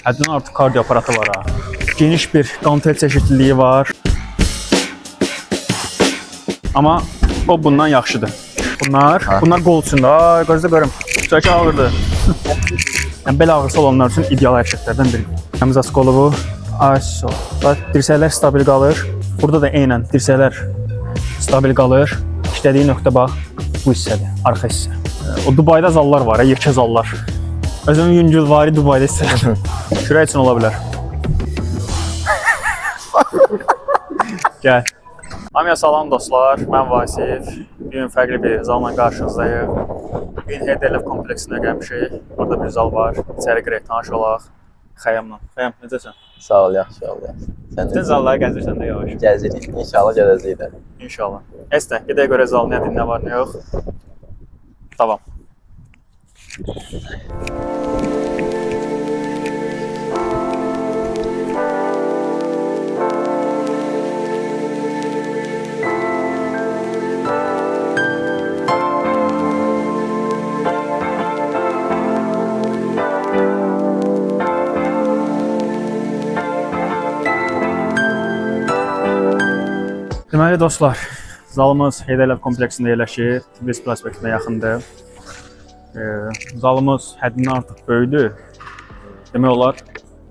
Həddən artıq kardio aparatı var ha. Geniş bir qantel çeşitliliyi var. Amma o bundan yaxşıdır. Bunlar qol üçün də. Ay, gözlə görüm. Çəki ağırdır. Yəni bel ağrısı olanlar üçün ideal hərəkətlərdən biri. Həmzəs qolu bu. Ayso. Dirsəklər stabil qalır. Burada da eynən dirsəklər stabil qalır. İşlədiyi nöqtə bax bu hissədir, arxa hissə. O Dubayda zallar var, yekə zallar. Özüm yüngülvari Dubayda istəyirəm. Şuraya üçün ola bilər. Gəl. Hamıya salam dostlar, mən Vasif. Bugün fərqli bir zalla qarşınızdayıq. Bugün HDLF kompleksinə gəlmişik. Orada bir zal var. İçəri girək, tanış olaq. Xəyamla. Xəyam, necəsən? Sağ ol, yaxşı ol. Sən zalları gəzirsən də yavaş. Gəzirik. İnşallah gələcəyik də. İnşallah. Estə, gedək görə zal nədir, nə var, nə yox. Tamam. Deməli dostlar, zalımız HDLF kompleksində yerləşir, Tbilisi prospektinə yaxındır. Zalımız həddindən artıq böyükdür. Demək olar,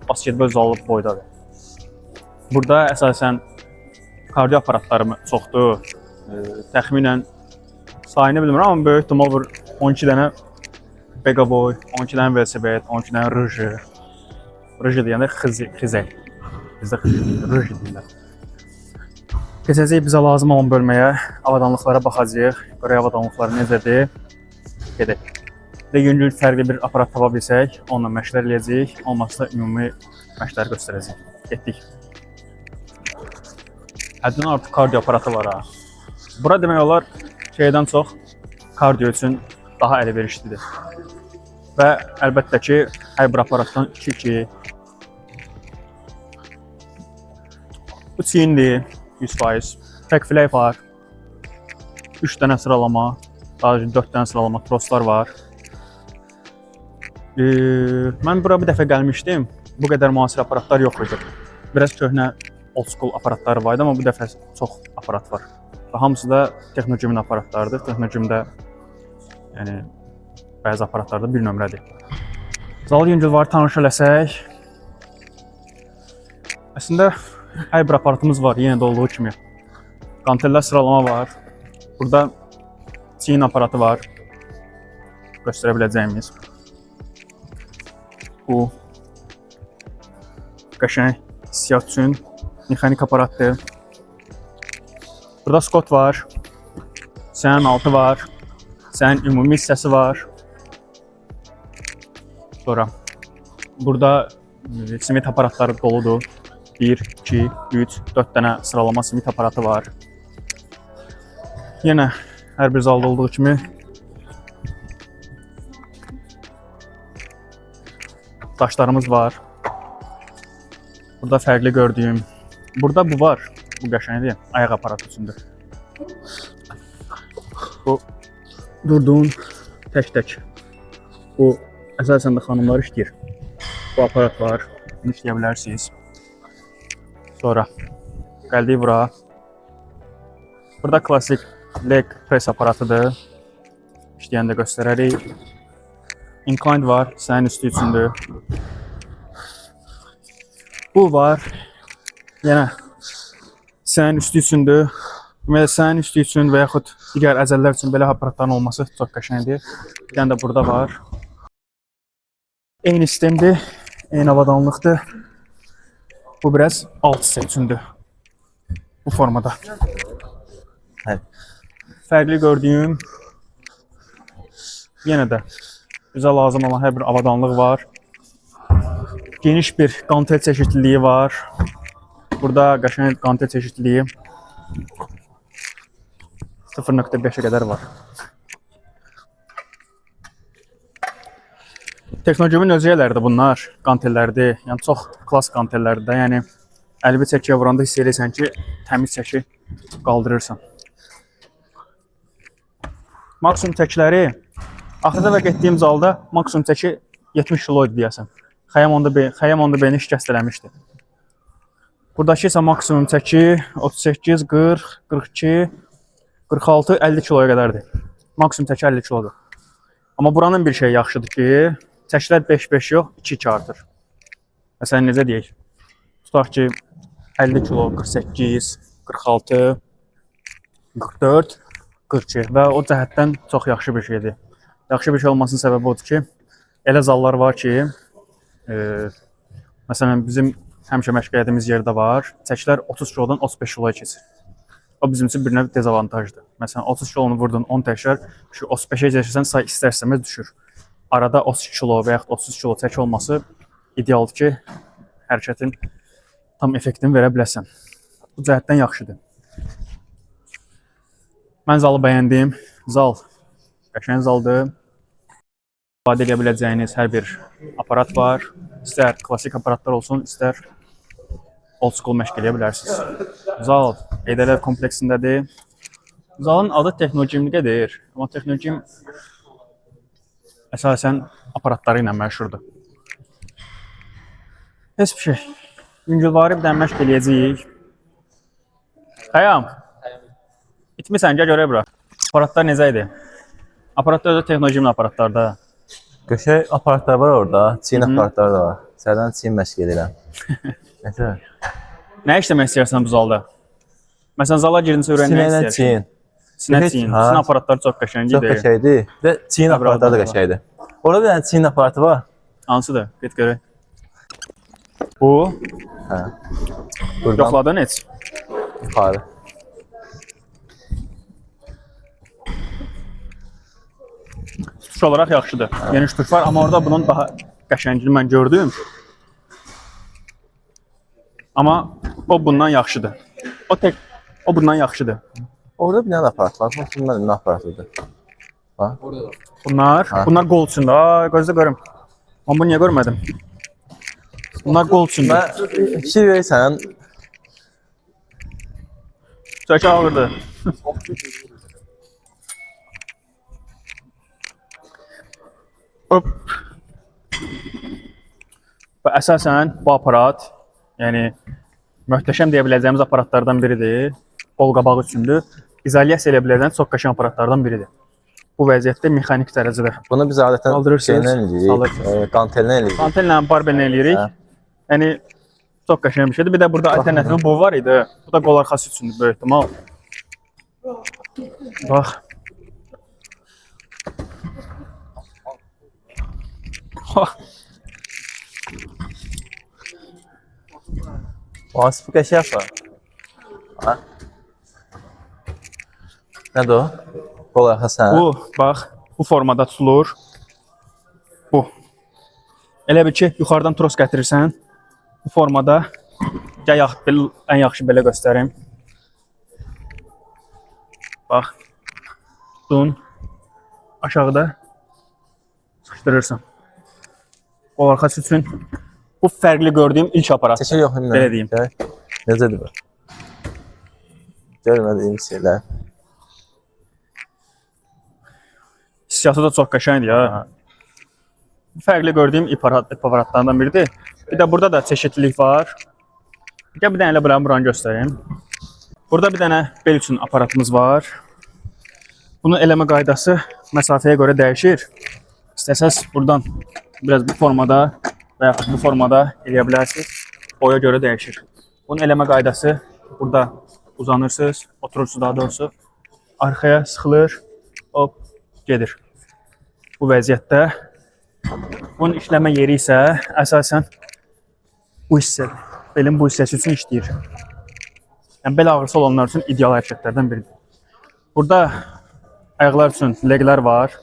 basketbol zalı boydadır. Burada əsasən kardio aparatları çoxdur. Təxminən sayını bilmirəm, amma böyük ihtimal 12 dənə Begaboy, 12 dənə velosiped, 12 dənə rıjı. Rıjı deyəndə xizək. Bizdə rıjı deyirlər. Keçəcəyik bizə lazım olan bölməyə, avadanlıqlara baxacağıq. Görək avadanlıqları necədir. Gedək. Və yüngül fərqli bir aparat tapa bilsək, onunla məşqlər eləyəcəyik. Olmazsa ümumi məşqləri göstərəcəyik. Getdik. Həddən artıq kardio aparatı var ha. Bura demək olar şeydən çox kardio üçün daha əlverişlidir. Və əlbəttə ki, hər bir aparatdan 2-2 bu çiyindir. 100%. Back flay var. 3 dənə sıralama, daha 4 dənə sıralama troslar var. Mən bura bir dəfə gəlmişdim. Bu qədər müasir aparatlar yox idi. Biraz köhnə old school aparatları var idi, amma bu dəfə çox aparat var. Və hamısı da Texnogymin aparatlarıdır. Texnogymdə yəni bəzi aparatlarda bir nömrədir. Zal yüngülvari tanış eləsək. Əslində hər bir aparatımız var, yenə də olduğu kimi. Qantellər sıralama var. Burada çiyin aparatı var. Göstərə biləcəyimiz. Bu qəşəng hissiyat üçün mexanik aparatdır. Burada skot var. Sənin altı var. Sənin ümumi hissəsi var. Sonra burada simit aparatları doludur. 1, 2, 3, 4 dənə sıralama simit aparatı var. Yenə hər bir zalda olduğu kimi daşlarımız var. Burada fərqli gördüyüm. Burada bu var. Bu qəşəngdir. Ayaq aparatı üçündür. Bu durduğun tək-tək. Bu əsasən də xanımlar işləyir. Bu aparat var. Bunu işləyə bilərsiniz. Sonra gəldik bura. Burada klasik leg press aparatıdır. İşləyəndə göstərərik. Incline var, sənin üstü üçündür. Bu var. Yenə sənin üstü üçündür. Deməli, sənin üstü üçün və yaxud digər əzəllər üçün belə aparatların olması çox qəşəngdir. Bir dənə də burada var. Eyni sistemdir, eyni avadanlıqdır. Bu biraz alt hissə üçündür. Bu formada. Fərqli gördüyüm yenə də bizə lazım olan hər bir avadanlıq var. Geniş bir qantel çeşitliliyi var. Burada qəşəng qantel çeşitliliyi 0.5-ə qədər var. Texnogymin özəyələrdir bunlar, qantellərdir. Yəni çox klass qantellərdir. Yəni əlbi çəkiyə vuranda hiss edirsən ki, təmiz çəki qaldırırsan. Maksimum çəkiləri axırda və getdiyim zalda maksimum çəki 70 kilo idi deyəsən. Xəyam onda beni şikəst eləmişdi. Buradakı isə maksimum çəki 38, 40, 42, 46, 50 kiloya qədərdir. Maksimum çəki 50 kilodur. Amma buranın bir şey yaxşıdır ki, çəkilər 5-5 yox, 2-2 artır. Məsələn, necə deyək? Tutaq ki, 50 kilo, 48, 46, 44, 42 və o cəhətdən çox yaxşı bir şeydir. Yaxşı bir şey olmasının səbəbi odur ki, elə zallar var ki, məsələn, bizim həmişə məşq etdiyimiz yerdə var, çəkilər 30 kilodan 35 kiloya keçir. O bizim üçün bir növ dezavantajdır. Məsələn, 30 kilonu vurdun 10 təkrar, şu 35-ə keçirsən say istər-istəməz düşür. Arada 30 kilo və yaxud 30 kilo çəki olması idealdır ki, hərəkətin tam effektini verə biləsən. Bu cəhətdən yaxşıdır. Mən zalı bəyəndim. Zal qəşəng zaldır. İstifadə edə biləcəyiniz hər bir aparat var. İstər klassik aparatlar olsun, istər old school məşq edə bilərsiniz. Zal Eydələr kompleksindədir. Zalın adı Texnogym-dir. Amma Texnogym əsasən aparatları ilə məşhurdur. Heç bir şey. Yüngülvari bir dənə məşq eləyəcəyik. Xəyam. Bitmisən, gəl görək bura. Aparatlar necə idi? Aparatlar da Texnogym aparatlarda. Köşe aparatlar var orada. Çin aparatları da var. Sərdən Çin məşq edirəm. Nətə? Nə işləmək istəyirsən bu zalda? Məsələn, zala girdinsə öyrənmək Sinə istəyirsən. Çin. Sinə Çin. Sinə aparatları çox qəşəng Çox idi. qəşəngdir. Və Çin aparatları da qəşəngdir. Orada bir dənə Çin aparatı var. Hansıdır? Get görək. Bu. Hə. Buradan Yoxladın heç? yuxarı. Tutuş olaraq yaxşıdır. Geniş tutuş var, amma orada bunun daha qəşəngini mən gördüm. Amma o bundan yaxşıdır. O bundan yaxşıdır. Orada bir dənə aparat var. Bax, bunlar nə aparatıdır? Bax. Bunlar qol üçündür. Ay, gözlə görüm. Amma bunu niyə görmədim? Bunlar qol üçündür. Mən fikir verirsən, Çəki ağırdır. Hop. Və əsasən bu aparat, yəni möhtəşəm deyə biləcəyimiz aparatlardan biridir. Qol qabağı üçündür. İzolyasiya elə biləcəyiniz çox qəşəng aparatlardan biridir. Bu vəziyyətdə mexanik dərəcədə. bunu biz adətən Qaldırırsınız, şeylə eləyirik, qantellə eləyirik. Antenlə barbellə eləyirik. Hə. Yəni çox qəşəng bir şeydir. Bir də burada alternativi bu var idi. Bu da qol arxası üçündür böyük ehtimal. Bax. Vasif qəşəng var. Ha? Nədir o? Qol arxası. Bu, bax, bu formada tutulur. Bu. Elə bil ki, yuxarıdan tros gətirirsən. Bu formada ən yaxşı belə göstərim. Bax. Tutun. Aşağıda sıxışdırırsan. Qol arxası üçün bu fərqli gördüyüm ilk aparat. Çəkil yox, Belə deyim. Necədir bu? Görmədiyim şeylər. Hissiyatı da çox qəşəngdir ya. Fərqli gördüyüm aparatlardan biridir. Bir də burada da çeşitlilik var. Bir dənə elə buranı göstəreyim. Burada bir dənə bel üçün aparatımız var. Bunun eləmə qaydası məsafəyə görə dəyişir. İstəsəz buradan biraz bu formada və yaxud bu formada eləyə bilərsiniz. Boya görə dəyişir. Bunun eləmə qaydası burada uzanırsınız, oturursunuz daha doğrusu. Arxaya sıxılır, hop, gedir. Bu vəziyyətdə. Bunun işləmə yeri isə əsasən bu hissədir. Belin bu hissəsi üçün işləyir. Yəni, bel ağrısı olanlar üçün ideal hərəkətlərdən biridir. Burada ayaqlar üçün leglər var.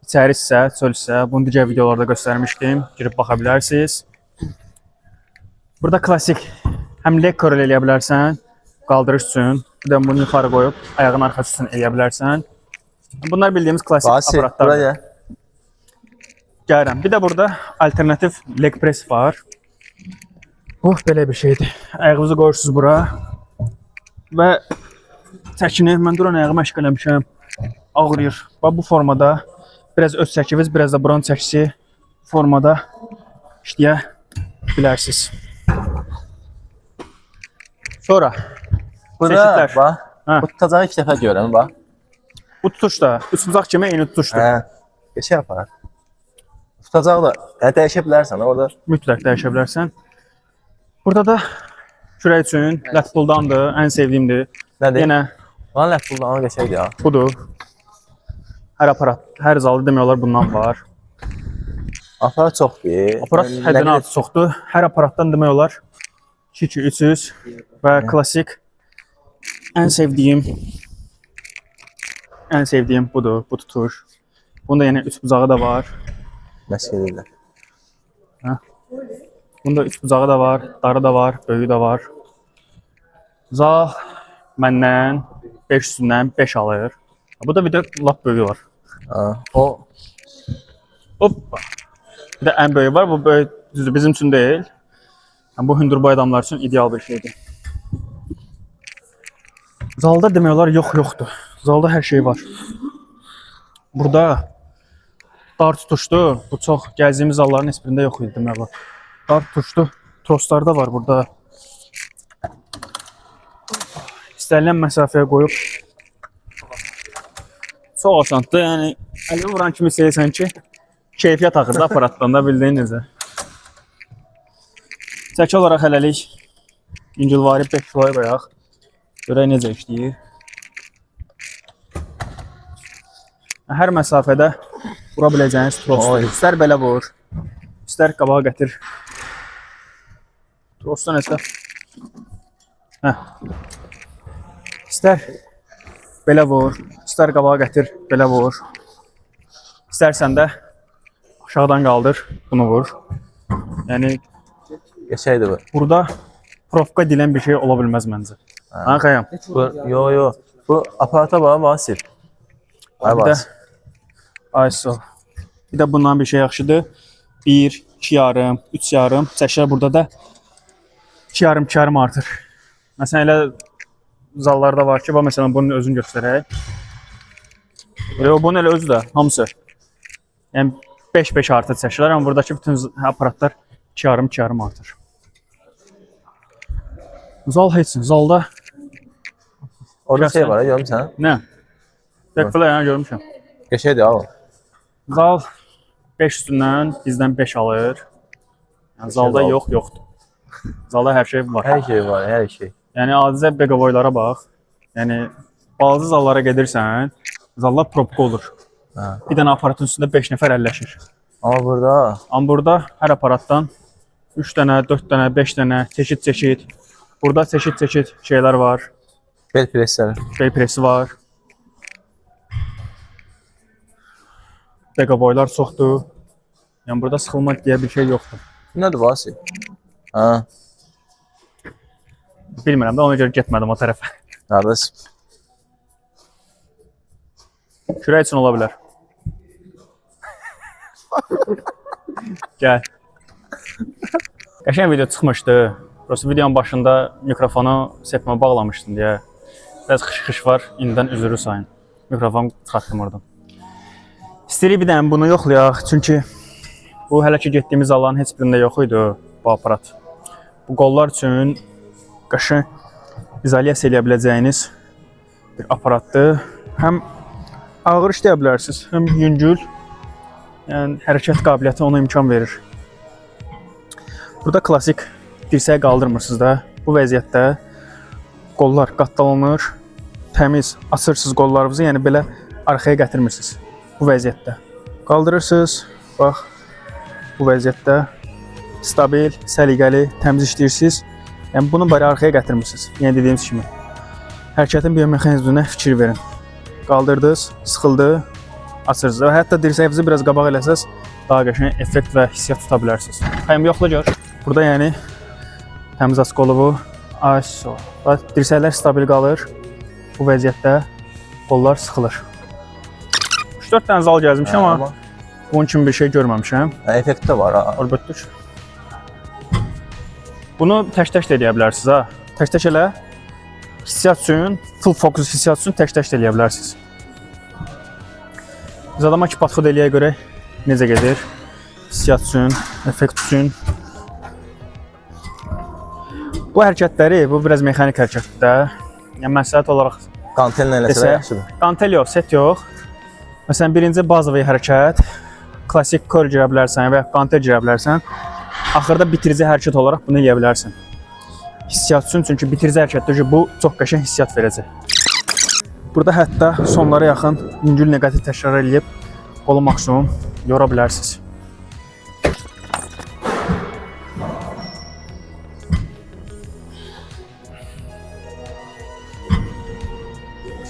İçəri hissə, çöl hissə. Bunu digər videolarda göstərmişdim. Girib baxa bilərsiniz. Burada klassik həm leg curl eləyə bilərsən, qaldırış üçün. Bir də bunu yuxarı qoyub ayağın arxası üçün eləyə bilərsən. Bunlar bildiyimiz klassik aparatlardır. Buraya. Gəlirəm. Bir də burada alternativ leg press var. Belə bir şeydir. Ayağınızı qoyursunuz bura. Və çəkini, mən duran ayağımı məşq eləmişəm. Ağrıyır. Və bu formada biraz öz çəkiniz, biraz da buranın çəkisi formada işləyə bilərsiniz. Sonra Burada Seçitlər. bax, Hə. bu tutacağı 2 dəfə görürəm bax. bu tutuş da üç bucaq kimi eyni tutuşdur. Hə. Geçə yapar. Tutacağı da yəni dəyişə bilərsən orada. Mütləq dəyişə bilərsən. Burada da kürək üçün Latpuldandır, ən sevdiyimdir. Nədir? Yenə Bana lət buldu, ona geçəydi ya. budur. Hər aparat, hər zalda demək olar bundan var. Aparat çoxdur. Aparat həddindən artıq çoxdur. Hər aparatdan demək olar 200, 300 və klassik ən sevdiyim budur, bu tutuş. Bunda yenə üç bucağı da var. Məşq edirlər. Bunda üç bucağı da var, darı da var, böyüyü də var. Zal məndən 500-dən 5 alır. Bu da bir də lap böyüyü var. Ha. O Hoppa. Bir də ən böyüyü var. Bu böyük düzdür, bizim üçün deyil. Bu hündürboy adamlar üçün ideal bir şeydir. Zalda demək olar yoxdur. Zalda hər şey var. Burada dar tutuşdu. Bu çox gəzdiyimiz zalların heç birində yox idi demək olar. Dar tutuşdu. Troslar da var burada. İstənilən məsafəyə qoyub çox asandır. Yəni əlini vuran kimi istəyirsən ki, keyfiyyət axırda aparatdan da bildiyin necə. Çəki olaraq hələlik İncilvari 5 kiloya qoyaq. Görək necə işləyir. Hər məsafədə vura biləcəyiniz trosdur. İstər belə vur, istər qabağa gətir. Trosda necə? İstər belə vur, istər qabağa gətir, belə vur. İstərsən də aşağıdan qaldır, bunu vur. Yəni geçəydi bu. burada profka dilən bir şey ola bilməz məncə. Ha xəyam. Yo. Bu aparata bax, Vasif. Ay Bir də Vasif. ISO. Bir də bundan bir şey yaxşıdır. 1, 2 yarım, 3 yarım. Çəkilər burada da 2 yarım, 2 yarım artır. Məsələn elə zallarda var ki, bax məsələn bunun özünü göstərək. Bunun elə özü də hamısı. Yəni 5-5 artır çəkilər, amma buradakı bütün aparatlar 2 yarım, 2 yarım artır. Zal heçsin. Zalda Orada şey var, görmüsən? nə? Təkfələ yəni görmüşəm. Geçəydi ya o. Zal 500-dən bizdən 5 alır. Yəni zalda al. yoxdur. Zalda hər şey var. Hər şey var, hər şey. Yəni adicə beqavoylara bax. Yəni balaca zallara gedirsən, zallar propka olur. Hə. Bir dənə aparatın üstündə 5 nəfər əlləşir. Amma burada Amma burada hər aparatdan 3 dənə, 4 dənə, 5 dənə, çeşid. Burada çeşid şeylər var. bel presləri. Bel presi var. Beqavoylar çoxdur. Yəni burada sıxılma deyə bir şey yoxdur. Nədir Vasif? Ha, Bilmirəm də ona görə getmədim o tərəfə. qardaş. Kürək üçün ola bilər. Gəl. Qəşəng video çıxmışdı. Prosta videonun başında mikrofonu sepmə bağlamışdım deyə. Biraz xış var, indidən üzürü sayın. Mikrofonu çıxartdım oradan. İstəyirik bir dənə bunu yoxlayaq, çünki bu hələ ki getdiyimiz zalların heç birində yox idi bu aparat. Bu qollar üçün qaşı izolyasiya edə biləcəyiniz bir aparatdır. Həm ağır işləyə bilərsiniz, həm yüngül. Yəni hərəkət qabiliyyəti ona imkan verir. Burada klassik dirsəyi qaldırmırsınız da. Bu vəziyyətdə qollar qatlanır, təmiz açırsınız qollarınızı, yəni belə arxaya gətirmirsiniz. Bu vəziyyətdə qaldırırsınız. Bax, bu vəziyyətdə stabil, səliqəli, təmiz işləyirsiniz. Yəni bunu belə arxaya gətirmirsiniz. Yəni dediyimiz kimi. Hərəkətin biomexanizminə fikir verin. Qaldırdınız, sıxıldı, açırsınız. Və hətta dirsəyinizi biraz qabaq eləsəz, daha qəşəng effekt və hissiyat tuta bilərsiniz. Həm yoxla gör. Burada yəni təmiz aç qolu bu. ISO. Bax, dirsəklər stabil qalır. Bu vəziyyətdə qollar sıxılır. 3-4 dənə zal gəzmişəm, amma bunun kimi bir şey görməmişəm. Effekt də var ha. Əlbəttə. Bunu tək-tək də eləyə bilərsiniz ha. Tək-tək elə hissiyat üçün, full fokus hissiyat üçün tək-tək də eləyə bilərsiniz. Biz adama ki podxod eləyə görə necə gedir? Hissiyat üçün, effekt üçün. Bu hərəkətləri, bu biraz mexanik hərəkətdir də. Yəni məsləhət olaraq Qantellə eləsələr yaxşıdır. qantel yox, set yox. Məsələn, birinci bazavi hərəkət, klassik curl girə bilərsən və ya qantel girə bilərsən. Axırda bitirici hərəkət olaraq bunu eləyə bilərsən. Hissiyat üçün, çünki bitirici hərəkətdə bu çox qəşəng hissiyat verəcək. Burada hətta sonlara yaxın yüngül neqativ təkrar edib qolu maksimum yora bilərsiniz.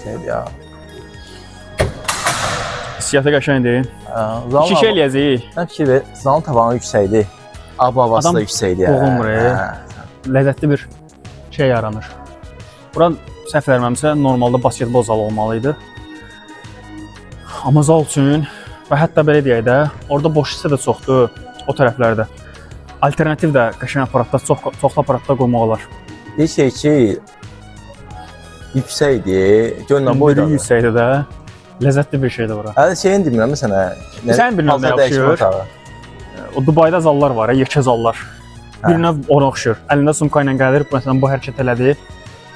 Şeydir ya. Hissiyatı qəşəngdir. Zal İki şey eləyəcəyik. Sən fikir ver, zalın tavanı yüksəkdir. Ab havası Adam da yüksəkdir. boğulmur, Ləzzətli bir şey yaranır. Bura səhv verməmsə normalda basketbol zalı olmalı idi. Amma zal üçün və hətta belə deyək də, orada boş hissə də çoxdur o tərəflərdə. Alternativ də qəşəng aparatlar, çoxlu aparatlar qoymaq olar. Bir şey ki, yüksəkdir, gönlə boydadır. Yüksəkdir də, ləzzətli bir şeydir bura. Hələ şeyin demirəm sənə. Sən bilmirəm nə yaxşıyır. O Dubayda zallar var, yekə zallar. Birinə ona oxşur. Əlində sumka ilə gəlir, məsələn bu hərəkət elədi.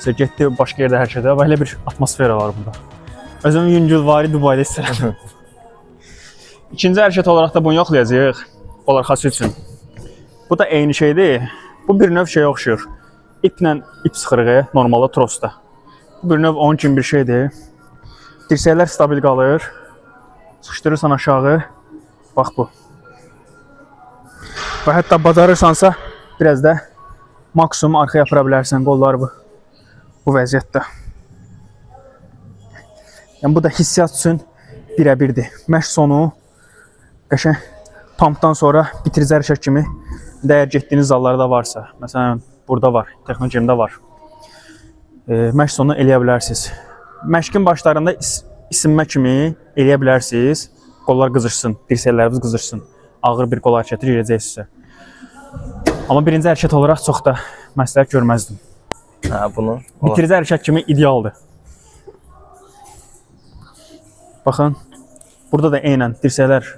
Sonra getdi başqa yerdə hərəkət edə və elə bir atmosfera var burada. Özüm yüngülvari Dubayda istəyirəm. İkinci hərəkət olaraq da bunu yoxlayacağıq. Olar xası üçün. Bu da eyni şeydir. Bu bir növ şeyə oxşur. İplə ip sıxırığı normalda trosda. Bu bir növ onun kimi bir şeydir. Dirsəklər stabil qalır. Sıxışdırırsan aşağı. Bax bu. Və hətta bacarırsansa biraz da maksimum arxaya apara bilərsən qolları bu vəziyyətdə. Yəni bu da hissiyat üçün birəbirdir. Məşq sonu qəşəng pumpdan sonra bitirici hərəkət kimi əgər getdiyiniz zallarda varsa, məsələn burada var, texnogimdə var. Məşq sonu eləyə bilərsiniz. Məşqin başlarında isinmə kimi eləyə bilərsiniz. Qollar qızışsın, dirsəkləriniz qızışsın. Ağır bir qol hərəkəti girəcəksinizsə. Amma birinci hərəkət olaraq çox da məsləhət görməzdim. Bunu bitirici hərəkət kimi idealdır. Baxın, burada da eynən dirsəklər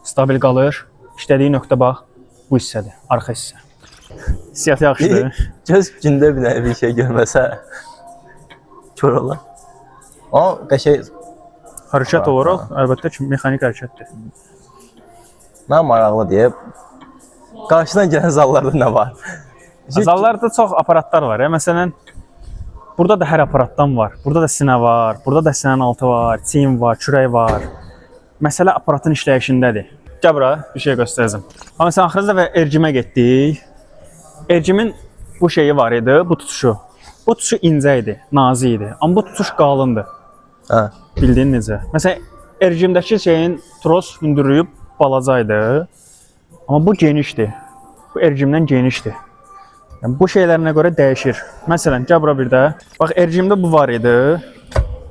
stabil qalır. İşlədiyi nöqtə bax, bu hissədir, arxa hissə. Hissiyatı yaxşıdır. Göz gündə bir şey görməsə kör olar. Amma qəşəng hərəkət olaraq əlbəttə ki, mexanik hərəkətdir. Mən maraqlı deyə qarşıdan gələn zallarda nə var? Zallarda çox aparatlar var. Məsələn, burada da hər aparatdan var. Burada da sinə var, burada da sinənin altı var, çiyin var, kürək var. Məsələ aparatın işləyişindədir. Gəl bura, bir şey göstərəcəm. Amma məsələn, axırıncı dəfə ercimə getdik. Ercimin bu şeyi var idi, bu tutuşu. Bu tutuşu incə idi, nazik idi. Amma bu tutuş qalındır. Bildiyin necə? Məsələn, ercimdəki şeyin tros hündürlüyü balaca idi. Amma bu genişdir. Bu ercimdən genişdir. Yəni, bu şeylərinə görə dəyişir. Məsələn, gəl bura bir də. Bax, ercimdə bu var idi.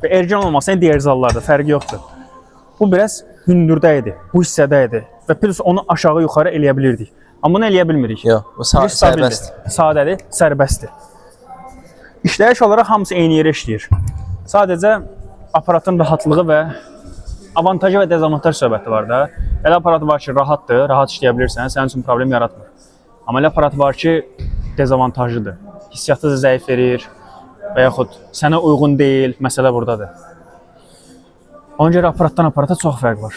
Və ercim olmasa digər zallarda fərqi yoxdur. Bu biraz hündürdə idi. Bu hissədə idi. Və plus onu aşağı yuxarı eləyə bilirdik. Amma bunu eləyə bilmirik. Yox, bu sərbəst. Sadədir, sərbəstdir. İşləyiş olaraq hamısı eyni yerə işləyir. Sadəcə aparatın rahatlığı və avantajı və dezavantaj söhbəti var da. Elə aparat var ki, rahatdır, rahat işləyə bilirsən, sənin üçün problem yaratmır. Amma elə aparat var ki, dezavantajlıdır. Hissiyatı zəif verir və yaxud sənə uyğun deyil, məsələ buradadır. Ona görə aparatdan aparata çox fərq var.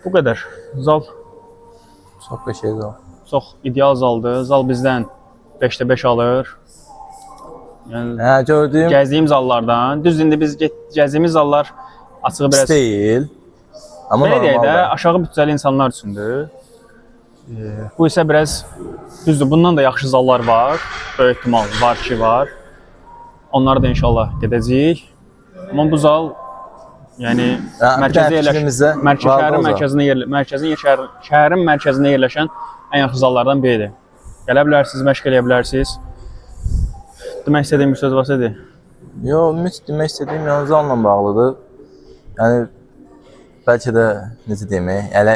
Bu qədər. Zal Çox qəşəng zal. çox ideal zaldır. Zal bizdən 5-də 5 alır. Yəni, gördüyüm gəzdiyim zallardan. Düz indi biz gəzdiyimiz zallar açığı biraz deyil. Amma belə deyək də, normaldır. aşağı bütçəli insanlar üçündür. Bu isə biraz düzdür. Bundan da yaxşı zallar var. Böyük ehtimal var ki, var. Onlara da inşallah gedəcəyik. Amma bu zal yəni şəhərin mərkəzində yerləşən ən yaxşı zallardan biridir. Gələ bilərsiniz, məşq eləyə bilərsiniz. Demək istədiyim bir söz varsa de. Yox, ümid demək istədiyim yəni zalla bağlıdır. Yəni bəlkə də necə demək, elə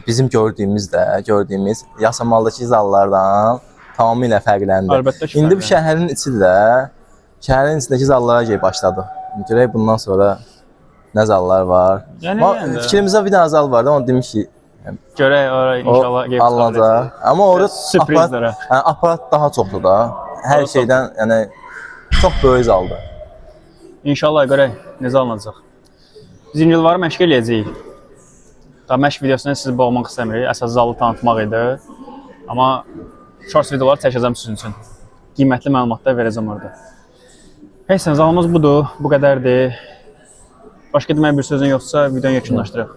bizim gördüyümüz yasamaldakı zallardan tamamilə fərqləndir. Əlbəttə ki, İndi bu şəhərin içidir də. Şəhərin içindəki zallara gəlib başladı. Görək bundan sonra nə zallar var. Yəni Fikrimizdə bir dənə zal vardı, onu demişik Görək ora inşallah gəlib alınacaq. Amma orada sürprizlərə. aparat daha çoxdur da. Hər Orada şeydən, yəni çox böyük zaldır. İnşallah görək necə alınacaq. Biz İngilvarı məşq eləyəcəyik. Daha məşq videosunu sizi boğmaq istəmirik. Əsas zalı tanıtmaq idi. Amma shorts videolar çəkəcəm sizin üçün. Qiymətli məlumatlar verəcəm orada. Heç nə, zalımız budur. Bu qədərdir. Başqa demək bir sözün yoxsa videonu yekunlaşdıraq.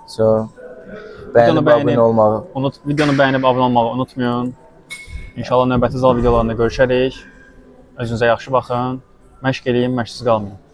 So, bəyənib abunə olmağı. Videonu bəyənib abunə olmağı unutmayın. İnşallah növbəti zal videolarında görüşərik. Özünüzə yaxşı baxın. Məşq eləyin, məşqsiz qalmayın.